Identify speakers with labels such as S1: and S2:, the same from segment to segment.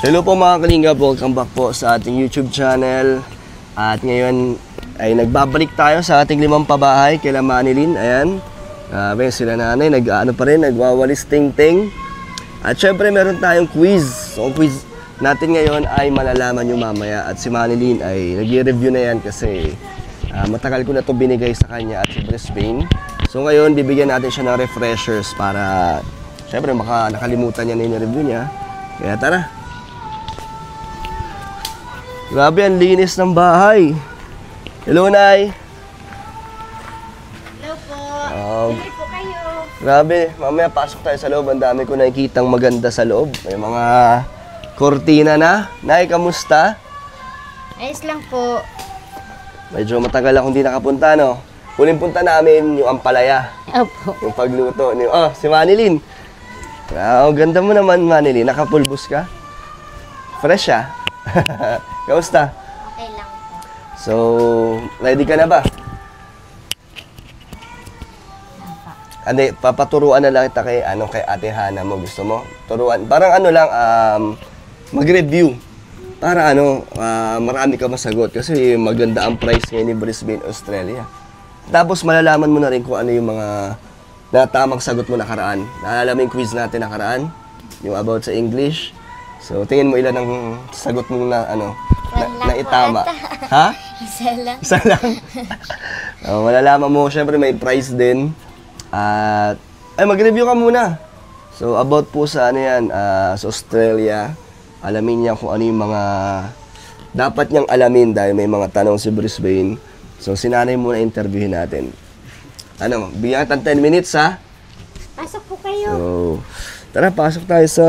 S1: Hello po mga kalingap, welcome back po sa ating YouTube channel. At ngayon ay nagbabalik tayo sa ating limang pabahay kay Manilyn. Ayan, sila nanay, nagwawalis ting-ting. At syempre meron tayong quiz. So ang quiz natin ngayon ay malalaman nyo mamaya. At si Manilyn ay nag-review na yan kasi matagal ko na ito binigay sa kanya at si Brisbane. So ngayon bibigyan natin siya ng refreshers para syempre nakalimutan niya na yung review niya. Kaya tara. Grabe, ang linis ng bahay. Hello, Nay.
S2: Hello po. Hello po kayo.
S1: Grabe, mamaya pasok tayo sa loob. Ang dami ko nakikitang maganda sa loob. May mga kortina na. Nay, kamusta?
S2: Ayos lang po.
S1: Medyo matagal akong hindi nakapunta, no? Huling punta namin yung Ampalaya.
S2: Opo.
S1: Yung pagluto. Si Manilyn. Ganda mo naman, Manilyn. Nakapulbos ka? Fresh, ah. Kamusta?
S2: Okay lang po.
S1: So, ready ka na ba? Hindi, papaturuan na lang kita kay Ate Hana mo. Gusto mo? Turuan. Parang mag-review. Para marami ka masagot. Kasi maganda ang price ngayon ni Brisbane, Australia. Tapos malalaman mo na rin kung ano yung mga tamang sagot mo nakaraan. Naalala mo yung quiz natin nakaraan? Yung about sa English. So, tingin mo ilan ang sagot mo na itama. Ha?
S2: Isa lang.
S1: Isa lang? Malalaman mo, syempre may prize din. At, mag-review ka muna. So, about po sa sa Australia, alamin niya kung ano yung mga dapat niyang alamin dahil may mga tanong si Brisbane. So, sinanay muna interviewin natin. Bigyan kita 10 minutes, ha?
S2: Pasok po kayo.
S1: So, tara, pasok tayo sa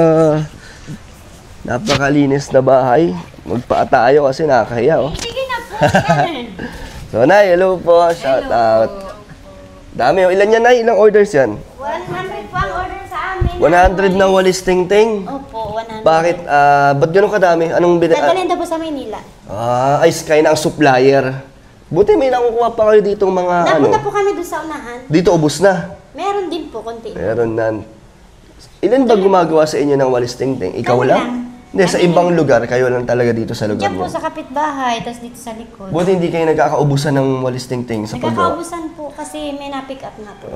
S1: napakalinis na bahay. Magpaa tayo kasi nakakahiya, oh.
S2: Sige na po.
S1: So, Nay, hello po. Shout out. Dami, oh. Ilan yan, Nay? Ilang orders yan?
S2: 100 po ang order sa amin.
S1: 100 na walis ting-ting.
S2: Opo, 100.
S1: Bakit? Ba't gano'n kadami? Anong
S2: Dadalhin daw po sa Maynila.
S1: Ay, Sky na ang supplier. Buti may nakukuha pa kayo ditong mga
S2: Napunta po kami doon sa unahan.
S1: Dito, ubos na.
S2: Meron din po, konti.
S1: Meron na. Ilan ba gumagawa sa inyo ng walis ting-ting? Ikaw
S2: Kami
S1: lang?
S2: lang.
S1: Hindi, sa ibang lugar, kayo lang talaga dito sa lugar
S2: Diyan po
S1: niyo.
S2: sa kapitbahay, tapos dito sa likod.
S1: Buti hindi kayo nagkakaubusan ng walis ting-ting sa paggawa.
S2: Nagkakaubusan po kasi may na-pick up na po.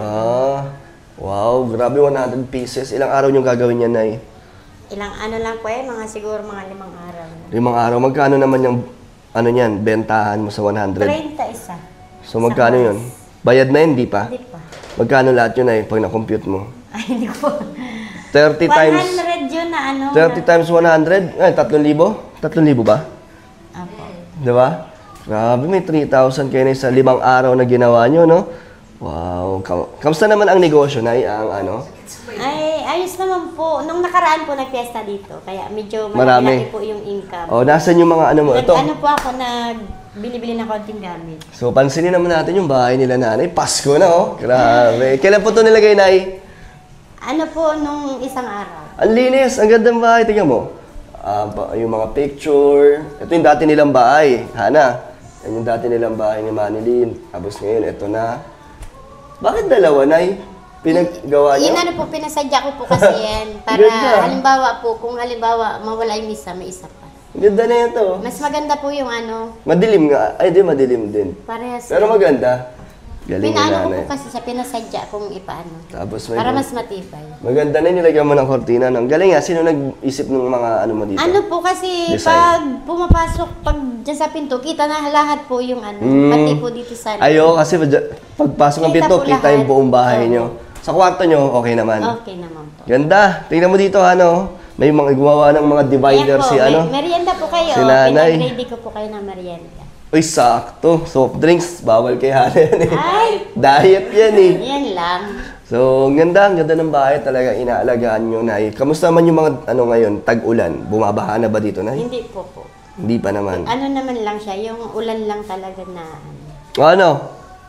S1: Wow, grabe 100 pieces. Ilang araw nyo gagawin yan, Nay?
S2: Ilang lang po mga siguro mga 5 araw.
S1: 5 araw. Magkano naman yung, niyan, bentahan mo sa 100?
S2: 30 isa.
S1: So, magkano yun? Bayad na yun, di pa?
S2: Hindi pa.
S1: Magkano lahat yun, Nay, pag na-compute mo?
S2: Ay, hindi ko.
S1: 30 times...
S2: 100 yun na
S1: 30 times 100? 3,000? 3,000 ba?
S2: Apo.
S1: Diba? Grabe, may 3,000 kayo na sa 5 araw na ginawa nyo, no? Wow. Kamusta naman ang negosyo, Nay?
S2: Ay, ayos naman po. Nung nakaraan po, nagpiesta dito. Kaya medyo
S1: Marami
S2: malaki po yung income.
S1: Nasaan yung mga mo? Ito.
S2: Po ako, nagbili-bili ng konting gamit.
S1: So, pansinin naman natin yung bahay nila, Nanay. Pasko na, oh. Grabe. Kailan po ito nilagay, Nay?
S2: Nung isang araw.
S1: Ang linis, ang gandang bahay. Tingnan mo. Yung mga picture. Ito yung dati nilang bahay. Hana. Yan yung dati nilang bahay ni Manilyn. Tapos ngayon, ito na. Bakit dalawa, Nay? Pinaggawa niyo?
S2: Yun pinasadya ko po kasi yan. Para halimbawa po, kung halimbawa mawala yung isa, may isa pa.
S1: Ganda na ito.
S2: Mas maganda po yung
S1: Madilim nga. Ay, di, madilim din.
S2: parehas.
S1: Pero maganda. Galing ni
S2: Pinaano ko
S1: Nanay.
S2: po kasi sa pinasadya kung ipaano.
S1: Tapos may
S2: Para mas matibay.
S1: maganda na nilagyan mo ng kortina. Ang galing nga. Sino nag-isip ng mga mo dito?
S2: Po kasi
S1: Design.
S2: pag pumapasok, pag dyan sa pinto, kita na lahat po yung pati po dito sa
S1: Ayo, kasi pagpasok ng
S2: Kita
S1: pinto,
S2: po
S1: kita
S2: lahat.
S1: yung buong bahay
S2: Oo.
S1: nyo. Sa kwarto nyo, okay naman.
S2: Okay naman po.
S1: Ganda. Tingnan mo dito, may mga gumawa ng mga divider
S2: Ayan po, merienda po kayo.
S1: Si Nanay.
S2: Pinag-ready ko po kayo ng merienda.
S1: Uy, sakto. Soft drinks. Bawal kay Hana yan eh.
S2: Ay!
S1: Diet yan eh.
S2: Yan lang.
S1: So, ang ganda ng bahay talaga. Inaalagaan nyo, Nay. Kamusta man yung mga, ngayon, tag-ulan? Bumabaha na ba dito, Nay?
S2: Hindi po.
S1: Hindi pa naman.
S2: Naman lang siya, yung ulan lang talaga na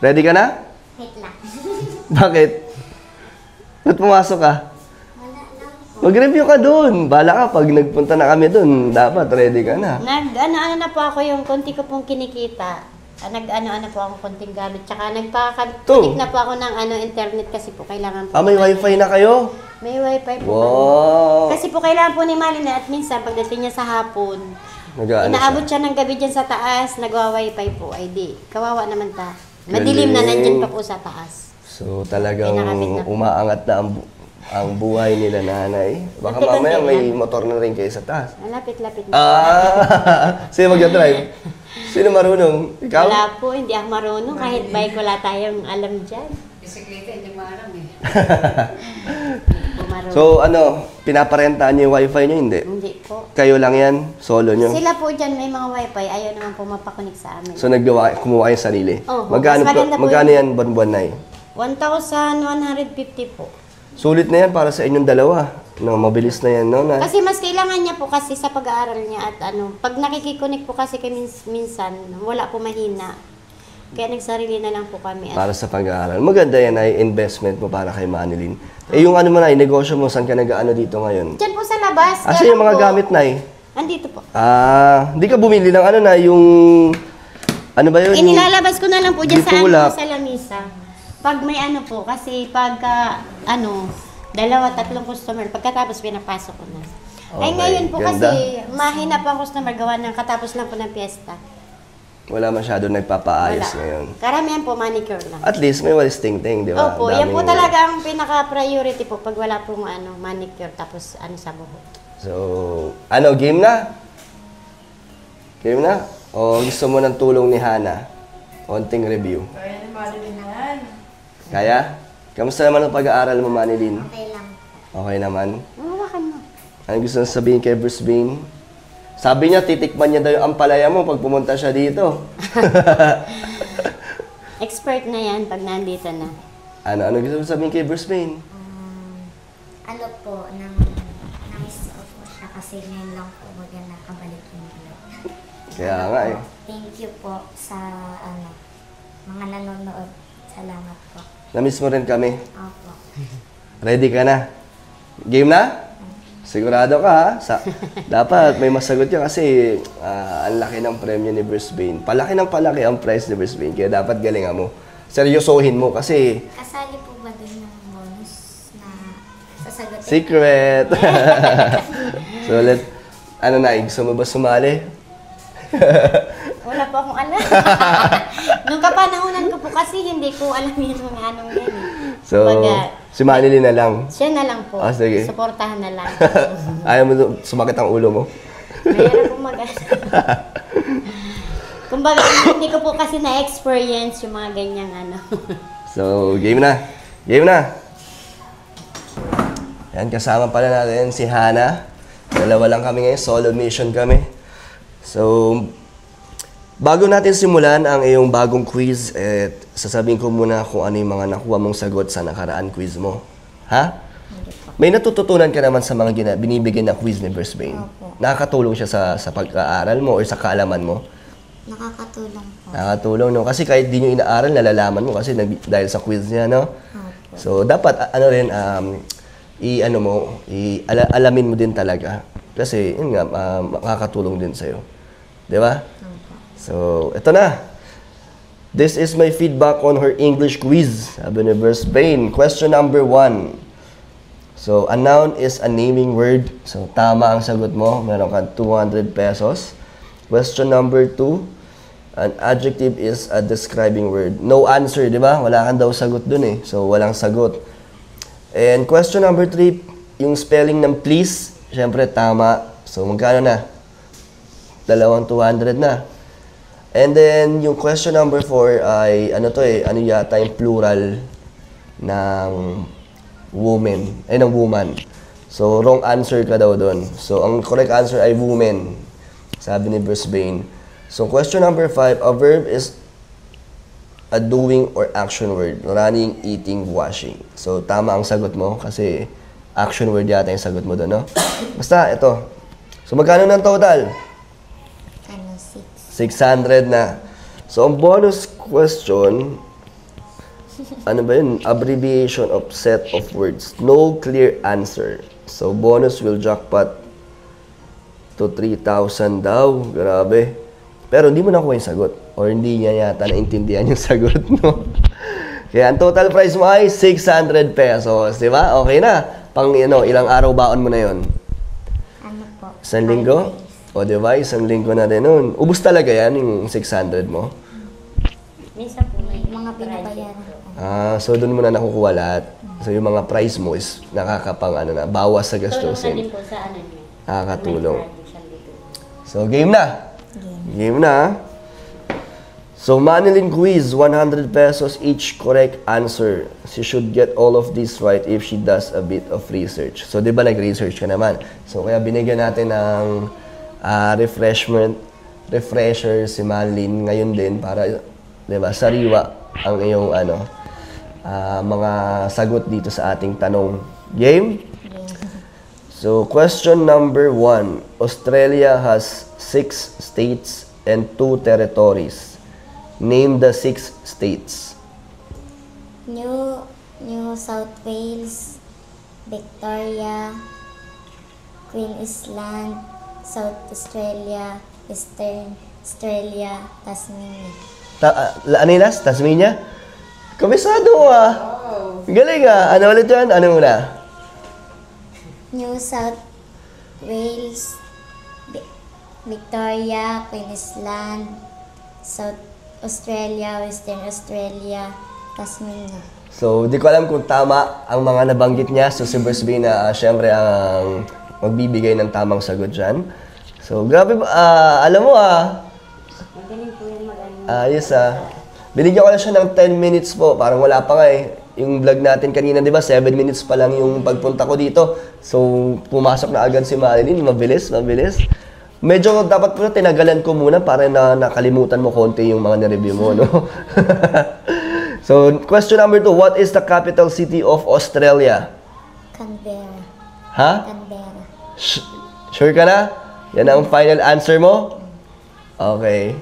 S1: Ready ka na?
S2: Wait lang.
S1: Bakit? Ba't pumasok ka? Mag-review ka dun. Bala ka, pag nagpunta na kami dun, dapat ready ka na.
S2: Na po ako yung konti ko pong kinikita. Po ako konting gamit. Tsaka nagpaka-connect na po ako ng internet kasi po kailangan po.
S1: May wifi na kayo?
S2: May wifi po.
S1: Wow!
S2: Kasi po kailangan po ni Malin at minsan pagdating niya sa hapon, inaabot siya ng gabi dyan sa taas, nagwa-wifi po. Ay di, kawawa naman ta. Madilim na nandyan pa po sa taas.
S1: So talagang
S2: Pinakabit na.
S1: umaangat na ang buhay nila nanay. Baka mamaya may motor na rin kayo sa taas.
S2: Lapit-lapit na.
S1: Sino mag-drive? Sino marunong? Ikaw?
S2: Wala po, hindi ako marunong. Kahit bike, wala tayong alam dyan.
S3: Bisikleta, hindi mo alam eh.
S2: Hindi po marunong.
S1: So pinaparentahan niyo yung wifi niyo? Hindi.
S2: Hindi po.
S1: Kayo lang yan? Solo niyo?
S2: Sila po dyan may mga wifi, ayaw naman po mapakunik sa amin.
S1: So kumuha kayo sarili?
S2: Oo,
S1: Magkano,
S2: mas maganda po
S1: magkano
S2: yun.
S1: yan buwan-buwan na
S2: 1,150 po.
S1: Sulit na yan para sa inyong dalawa. No, mabilis na yan, no?
S2: Kasi mas kailangan niya po kasi sa pag-aaral niya at pag nakikikonik po kasi kami minsan, wala po mahina. Kaya nagsarili na lang po kami.
S1: Para sa pag-aaral. Maganda yan ay investment mo para kay Manilyn. Eh yung ano mo na, negosyo mo, saan ka nag-ano dito ngayon?
S2: Diyan po sa labas.
S1: Asa yung mga gamit na
S2: Andito po.
S1: Hindi ka bumili ng ano na, yung... Ano ba yun?
S2: Inilalabas ko na lang po dyan
S1: Tulak.
S2: sa lamisa. Pag may ano po, kasi pagka, 2, 3 customer, pagkatapos pinapasok ko na. Ay
S1: Okay,
S2: ngayon po
S1: ganda.
S2: kasi, mahina pa ang customer gawa ng katapos lang po ng piyesta.
S1: Wala masyado nagpapaayos ngayon.
S2: Karamihan po manicure lang.
S1: At least may walis ting-ting, di ba?
S2: Opo, yan po
S1: Daming-
S2: talaga ang pinaka-priority po pag wala pong manicure tapos sa buhok.
S1: So, game na? Game na? O gusto mo ng tulong ni Hana? Konting review.
S3: Kaya ni Marilyn yan.
S1: Kaya? Kamusta naman ang pag-aaral mo, Manilyn?
S2: Okay lang.
S1: Okay naman?
S2: Mawakan mo.
S1: Ano gusto nang sabihin kay Brisbane? Sabi niya, titikman niya daw yung ampalaya mo pag pumunta siya dito.
S2: Expert na yan pag nandito na.
S1: Ano gusto mong sabihin kay Brisbane?
S4: Ano po, namiss ko po siya kasi ngayon lang po baga nakabalik yung vlog.
S1: Kaya nga eh.
S4: Thank you po sa mga nanonood. Salamat po.
S1: Namiss mo rin kami.
S4: Opo.
S1: Ready ka na? Game na? Sigurado ka ha? Dapat may masagot yan kasi ang laki ng premyo ni Brisbane. Palaki ng palaki ang price ni Brisbane. Kaya dapat galingan mo. Seryosohin mo kasi
S4: Kasali po ba dun yung bonus na sasagutin?
S1: secret. So gusto mo ba sumali?
S2: Wala po akong alam. Nung kapanahonan ko po kasi hindi ko alam yung mga anong yan.
S1: So,
S2: Baga,
S1: si Manilyn na lang.
S2: siya na lang po.
S1: Sige.
S2: Suportahan na lang.
S1: Ayaw mo sumakit ang ulo mo?
S2: Mayroon pong Kumbaga, hindi ko po kasi na-experience yung mga ganyang
S1: So, game na. Game na. Yan, kasama pala natin si Hana. Dalawa lang kami ngayon. Solo mission kami. So, bago natin simulan ang iyong bagong quiz, sasabihin ko muna kung ano yung mga nakuha mong sagot sa nakaraan quiz mo. Ha? May natututunan ka naman sa mga binibigyan na quiz ni Brisbane.
S4: Opo.
S1: Nakakatulong siya sa pag-aaral mo or sa kaalaman mo?
S4: Nakakatulong po.
S1: Nakakatulong, no? Kasi kahit di nyo inaaral, nalalaman mo kasi dahil sa quiz niya, no?
S4: Opo.
S1: So, dapat, alamin mo din talaga. Kasi, yun nga, makakatulong din sa'yo. Di ba?
S4: Opo.
S1: So, ito na. This is my feedback on her English quiz. Sabi ni Brisbane. Question number 1. So, a noun is a naming word. So, tama ang sagot mo. Meron kang 200 pesos. Question number 2. An adjective is a describing word. No answer, di ba? Wala kang daw sagot dun eh. So, walang sagot. And question number 3, yung spelling ng please, syempre tama. So, magkano na? 200 na. And then, yung question number 4 ay, ano yata yung plural ng woman. Ng woman. So, wrong answer ka daw doon. So, ang correct answer ay woman. Sabi ni Brisbane. So, question number 5, a verb is a doing or action word. Running, eating, washing. So, tama ang sagot mo kasi action word yata yung sagot mo doon, no? Basta, ito. So, magkano ng total? 600 na. So, ang bonus question, ano ba yun? Abbreviation of set of words. No clear answer. So, bonus will jackpot to 3,000 daw. Grabe. Pero hindi mo nakuha yung sagot. Or hindi niya yata naintindihan yung sagot, no? Kaya ang total price mo ay 600 pesos. Di ba? Okay na. Pang ilang araw baon mo na yon?
S4: Ano po?
S1: 1 linggo?
S4: 5 days.
S1: O diba, 1 linggo na din nun. Ubus talaga yan, yung 600 mo?
S2: Minsan po may
S4: Mga binabayaran ko.
S1: So doon mo na nakukuha lahat. So yung mga price mo is nakakapang bawas sa
S2: tulong na
S1: gastusin.
S2: din po sa ano niya.
S1: Nakakatulong.
S2: May tradition dito.
S1: So game na! Game na! So Manilyn quiz, 100 pesos each correct answer. She should get all of this right if she does a bit of research. So di ba nag-research ka naman? So kaya binigyan natin ng refresher si Manilyn ngayon din para, di ba, sariwa ang iyong mga sagot dito sa ating tanong. Game? So, question number 1. Australia has 6 states and 2 territories. Name the 6 states.
S4: New South Wales, Victoria, Queensland, South Australia, Western Australia, Tasmania.
S1: Ano yun, Tasmania? Kabisado Galing Ano ulit yan? Ano muna?
S4: New South Wales, Victoria, Queensland, South Australia, Western Australia, Tasmania.
S1: So, di ko alam kung tama ang mga nabanggit niya. So, si Brisbane na syempre ang magbibigay ng tamang sagot dyan. So, grabe alam mo
S2: Magaling po yung
S1: Ayos Binigyan ko na siya ng 10 minutes po. Parang wala pa nga Yung vlog natin kanina, di ba? 7 minutes pa lang yung pagpunta ko dito. So, pumasok na agad si Manilyn. Mabilis. Medyo dapat po tinagalan ko muna para na nakalimutan mo konti yung mga na-review mo, no? So, question number 2. What is the capital city of Australia?
S4: Canberra.
S1: Ha?
S4: Canberra.
S1: Sure ka na? Yan ang final answer mo? Okay.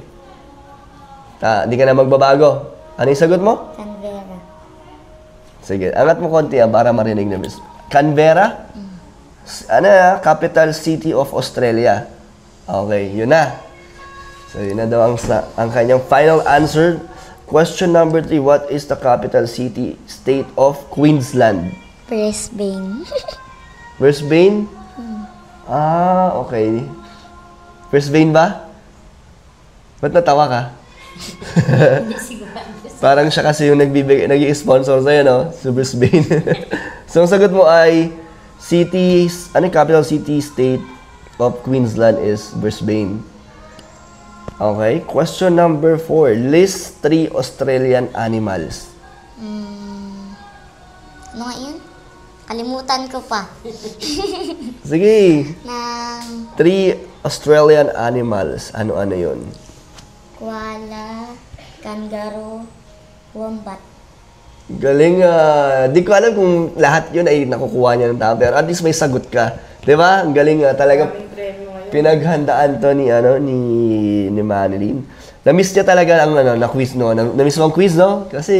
S1: Di ka na magbabago. Ano yung sagot mo?
S4: Canberra.
S1: Sige, angat mo konti para marinig na miss. Canberra? Capital city of Australia. Okay, yun na. So, yun na daw ang kanyang final answer. Question number 3. What is the capital city state of Queensland?
S4: Brisbane.
S1: Brisbane? Okay. Brisbane ba? Ba't natawa ka? Parang siya kasi yung nag-i-sponsor sa'yo, no? Sa Brisbane. So, ang sagot mo ay capital city state of Queensland is Brisbane. Okay. Question number 4. List 3 Australian animals.
S4: Ano nga yun? Kalimutan ko pa.
S1: Sige.
S4: Ng
S1: 3 Australian animals. Ano-ano yun?
S4: koala, kangaroo, wombat.
S1: Galing di ko alam kung lahat yun ay nakukuha niya ng tama, pero at least may sagot ka. Diba? Ang galing talaga. Pinaghandaan to ni Manilyn. Na-miss niya talaga ang na quiz, no? Na-miss mo ang quiz, no? Kasi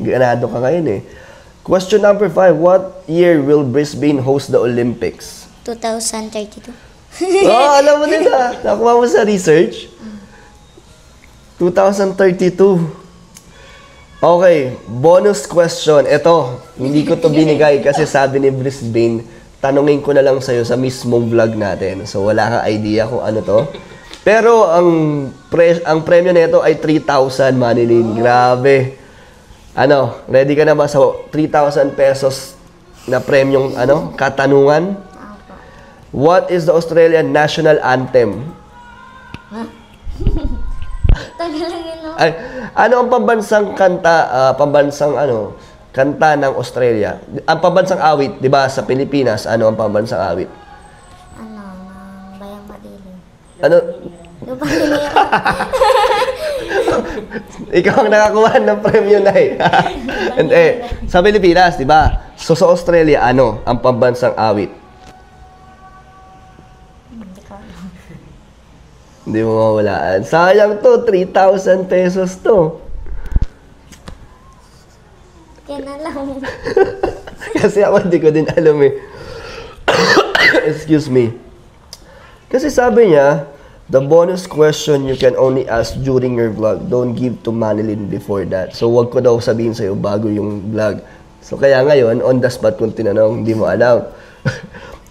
S1: ganado ka ngayon Question number 5. What year will Brisbane host the Olympics?
S4: 2032.
S1: Alam mo din nakuha mo sa research. 2032. Okay, bonus question. Ito, hindi ko to binigay kasi sabi ni Brisbane, tanungin ko na lang sa'yo sa mismong vlog natin. So, wala kang idea kung ano to. Pero, ang premyo nito ay 3,000, Manilyn. Grabe. Ready ka na ba sa 3,000 pesos na premyong, katanungan? What is the Australian national anthem?
S4: Tagal lang yun, no?
S1: Ano ang pambansang kanta, kanta ng Australia? Ang pambansang awit, di ba, sa Pilipinas, ano ang pambansang awit?
S4: Ng Bayang Madilim.
S1: Ano?
S4: Lubang Hinirap.
S1: Ikaw ang nakakuha ng premyo na And sa Pilipinas, di ba? So sa Australia, ano ang pambansang awit?
S4: Hindi ko alam.
S1: Hindi mo mawalaan. Sayang to, 3,000 pesos to.
S4: Kaya na lang.
S1: Kasi ako hindi ko din alam Excuse me. Kasi sabi niya, the bonus question you can only ask during your vlog. Don't give to Manilyn before that. So, wag ko daw sabihin sa'yo bago yung vlog. So kaya ngayon, on the spot kung tinanong, hindi mo alam.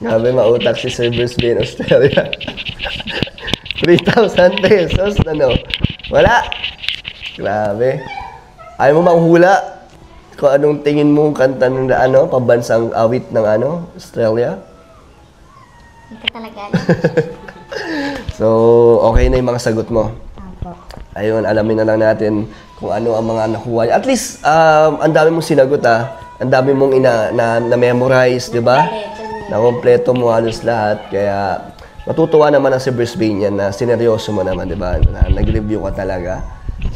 S1: Grabe, mautak si Sir Brisbane, Australia. 3,000 pesos, ano? Wala. Grabe. Ayaw mo manghula kung anong tingin mo kanta ng pambansang awit ng Australia?
S4: Hindi ko talaga alam.
S1: So, okay na yung mga sagot mo.
S4: Opo.
S1: Ayun, alamin na lang natin kung ano ang mga nakuha niya. At least, ang dami mong sinagot Ang dami mong na-memorize, di ba? Na-kompleto mo halos lahat. Kaya, matutuwa naman ang si Brisbane yan na sineryoso mo naman, di ba? Na nag-review ka talaga.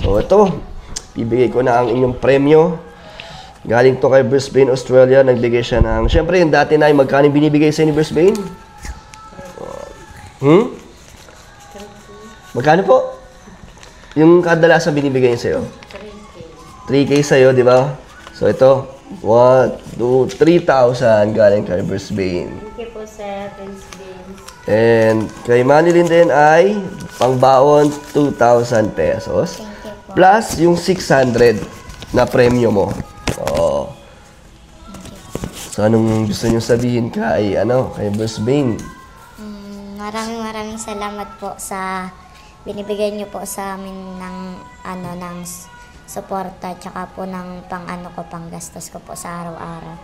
S1: So, ito, bibigay ko na ang inyong premyo. Galing to kay Brisbane, Australia. Nagbigay siya ng... Siyempre, yung dati na yung magkano binibigay sa ni Brisbane? Magkano po? Yung kadalasan binibigay niya sa'yo? 3K sa'yo, di ba? So, ito. 1, 2, 3,000 galing kay Brisbane.
S2: Thank you po sa Prince Vince.
S1: And kay Manilyn din ay pangbaon 2,000 pesos.
S4: Thank you po.
S1: Plus yung 600 na premyo mo. Oo. So, anong gusto niyo sabihin kay Brisbane?
S4: Maraming salamat po sa binibigay niyo po sa amin ng suporta tsaka po ng panggastos ko po sa araw-araw.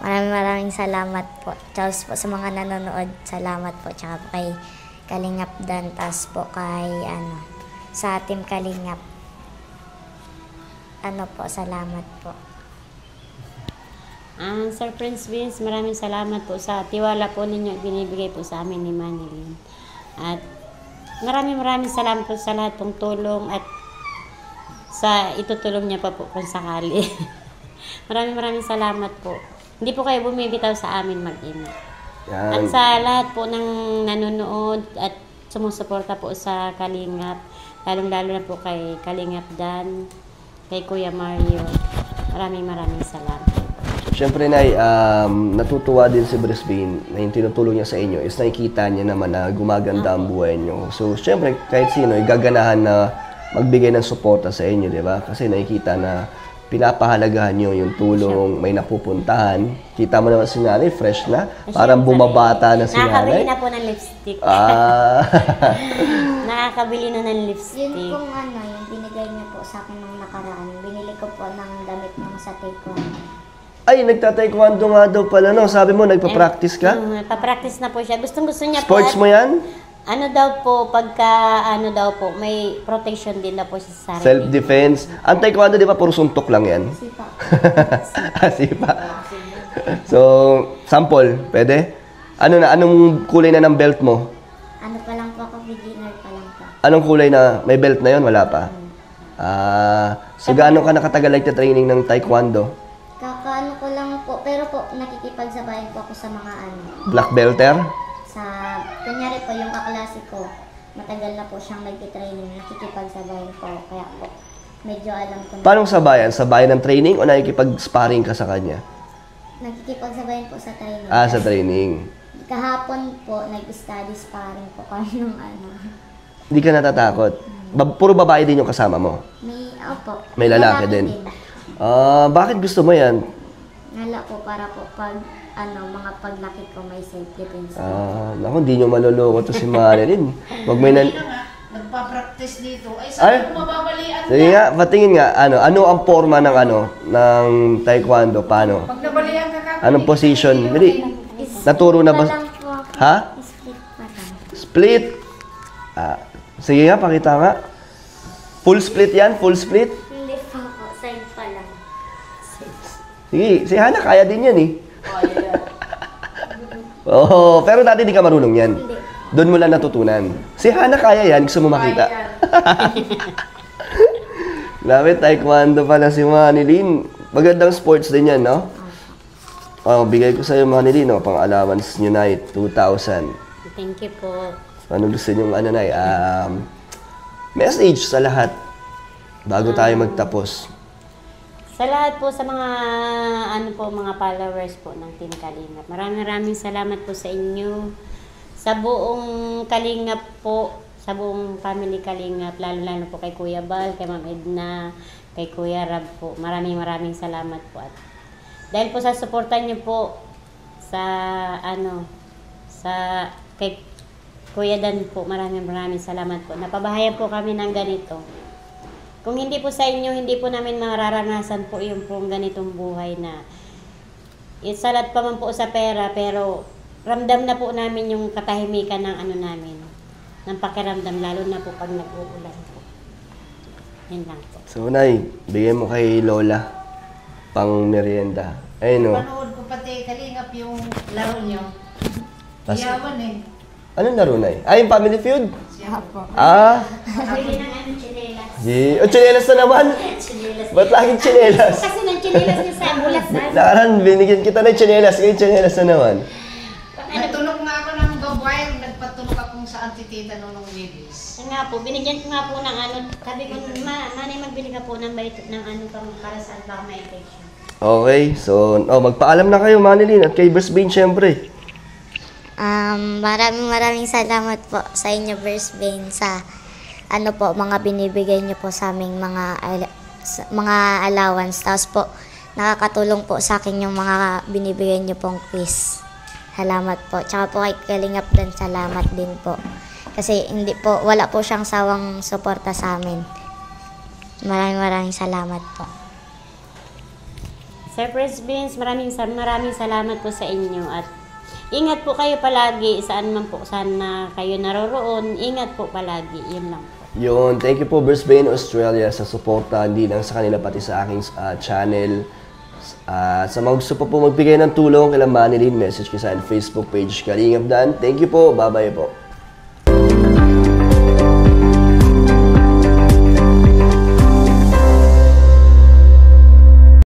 S4: Maraming salamat po. Charles po sa mga nanonood. Salamat po tsaka po kay Kalingap Dantas po kay sa Team Kalingap. Salamat po.
S2: Sir Prince Vince, maraming salamat po sa tiwala po ninyo binibigay po sa amin ni Manilyn. At maraming salamat po sa lahat ng tulong at sa itutulong niya pa po kung sakali. maraming salamat po. Hindi po kayo bumibitaw sa amin mag-ina. At sa lahat po ng nanonood at sumusuporta po sa Kalingap, lalong-lalo na po kay Kalingap Dan, kay Kuya Mario. Maraming salamat.
S1: Siyempre, Nay, natutuwa din si Brisbane na yung tinutulong niya sa inyo is nakikita niya naman na gumaganda ang buhay niyo. So, siyempre, kahit sino, gaganahan na magbigay ng suporta sa inyo, di ba? Kasi nakikita na pinapahalagahan nyo yung tulong, may napupuntahan. Kita mo naman si nanay, fresh na. Parang bumabata na si nanay.
S2: Nakakabili na po ng lipstick. Nakakabili na ng lipstick.
S4: Yun pong yung binigay niyo po sa akin nung nakaraan. Binili ko po ng damit ng sa taekwondo.
S1: Ay, nagta-taekwondo nga daw pala, no? Sabi mo, nagpa-practice ka?
S2: Pa-practice na po siya. Gusto niya
S1: Sports
S2: po.
S1: mo yan?
S2: May protection din na po siya sa sarili.
S1: Self-defense. Ang taekwondo, di ba, puro suntok lang yan?
S4: Sipa.
S1: Sipa. So, sample, pwede? Anong kulay na ng belt mo?
S4: Pa lang po ako, beginner pa lang po.
S1: Anong kulay na, may belt na yon? Wala pa? So gaano ka nakatagal nagte-training ng taekwondo?
S4: Ko lang po, pero po nakikipagsabayan po ako sa mga
S1: Black belter?
S4: Kunyari po yung kaklase ko, matagal na po siyang nagtitraining, nakikipagsabayan po, kaya po medyo alam ko na.
S1: Paano sabayan? Sabayan ng training o nakikipag-sparring ka sa kanya?
S4: Nakikipagsabayan po sa training.
S1: Sa training.
S4: Kahapon po, nag-study sparring po kami ng
S1: Hindi ka natatakot? Puro babae din yung kasama mo? May lalaki din. Bakit gusto mo yan?
S4: Wala po, para po pag mga paglaki ko may self-defense.
S1: Naku, hindi nyo maloloko to si Manilyn. Wag may
S3: nagpa-practice dito. Ay, sabi ko mababalian na.
S1: Sige nga, patingin nga, ano ang forma ng ng taekwondo? Paano?
S3: Pag nabalian ka kagad.
S1: Anong position? Hindi. Naturo na ba? Ha?
S4: Split pa lang.
S1: Split? Sige nga, pakita nga. Full split yan? Full split?
S4: Hindi po po, side pa lang.
S1: Sige, si Hana, kaya din yan eh.
S3: Oh,
S1: pero dati di ka marunong yan.
S4: Hindi.
S1: Doon mo lang natutunan. Si Hana, kaya yan. Gusto mo makita? Grabe, taekwondo pala si Manilyn. Magandang sports din yan, no? Bigay ko sa'yo, Manilyn, no? Pang allowance nyo na 2,000.
S2: Thank you po.
S1: Ano gusto nyo, message sa lahat bago tayo magtapos.
S2: Sa lahat po sa mga mga followers po ng Team Kalingap. Maraming salamat po sa inyo. Sa buong Kalingap po, sa buong family Kalingap, lalo po kay Kuya Bal, kay Ma'am Edna, kay Kuya Rab po. Maraming salamat po. At Dahil po sa suportan niyo po sa sa kay Kuya Dan po, maraming salamat po. Napabahayan po kami ng ganito. Kung hindi po sa inyo, hindi po namin mararanasan po yung pong ganitong buhay na salat pa man po sa pera, pero ramdam na po namin yung katahimikan ng namin, ng pakiramdam, lalo na po pag nag-uulan po. Yan lang po.
S1: So, Nay, bigyan mo kay Lola pang merienda. Ayun o.
S3: Panood ko pati kalingap yung laro nyo.
S1: Tas-
S3: Iyawan eh.
S1: Anong laro, Nay? Ay, yung Family Feud?
S3: Siya po.
S1: Ah,
S2: Bili ng tsinelas.
S1: o, tsinelas na naman.
S2: Tsinelas.
S1: Ba't laging tsinelas?
S2: Kasi ng tsinelas niya sa bulasan.
S1: Nakaraan, binigyan kita ng tsinelas. Ngayon, tsinelas na naman.
S3: Nagtulog nga ako ng gawain, nagpatulog akong sa antitita nung Wibis.
S2: Yan nga po, binigyan ko nga po ng sabi ko, manay magbili ka po ng pang para sa baka ma-infection.
S1: Okay, so, magpaalam na kayo, Manilyn, at kay Brisbane, syempre.
S4: Maraming salamat po sa inyo, Brisbane, sa mga binibigay niyo po sa aming mga allowance. Tapos po, nakakatulong po sa akin yung mga binibigay niyo pong quiz. Salamat po. Tsaka po kay Kalingap Dan, salamat din po. Kasi wala po siyang sawang suporta sa amin. Maraming salamat po.
S2: Sir Brisbane, maraming salamat po sa inyo at ingat po kayo palagi saan man po sana kayo naroroon. Ingat po palagi. Yun lang po.
S1: Yun, thank you po Brisbane, Australia sa suporta, hindi lang sa kanila pati sa aking channel. Sa mga gusto pa po magbigay ng tulong kay Manilyn, message ko sa Facebook page Kalingap Dan. Thank you po, bye-bye po.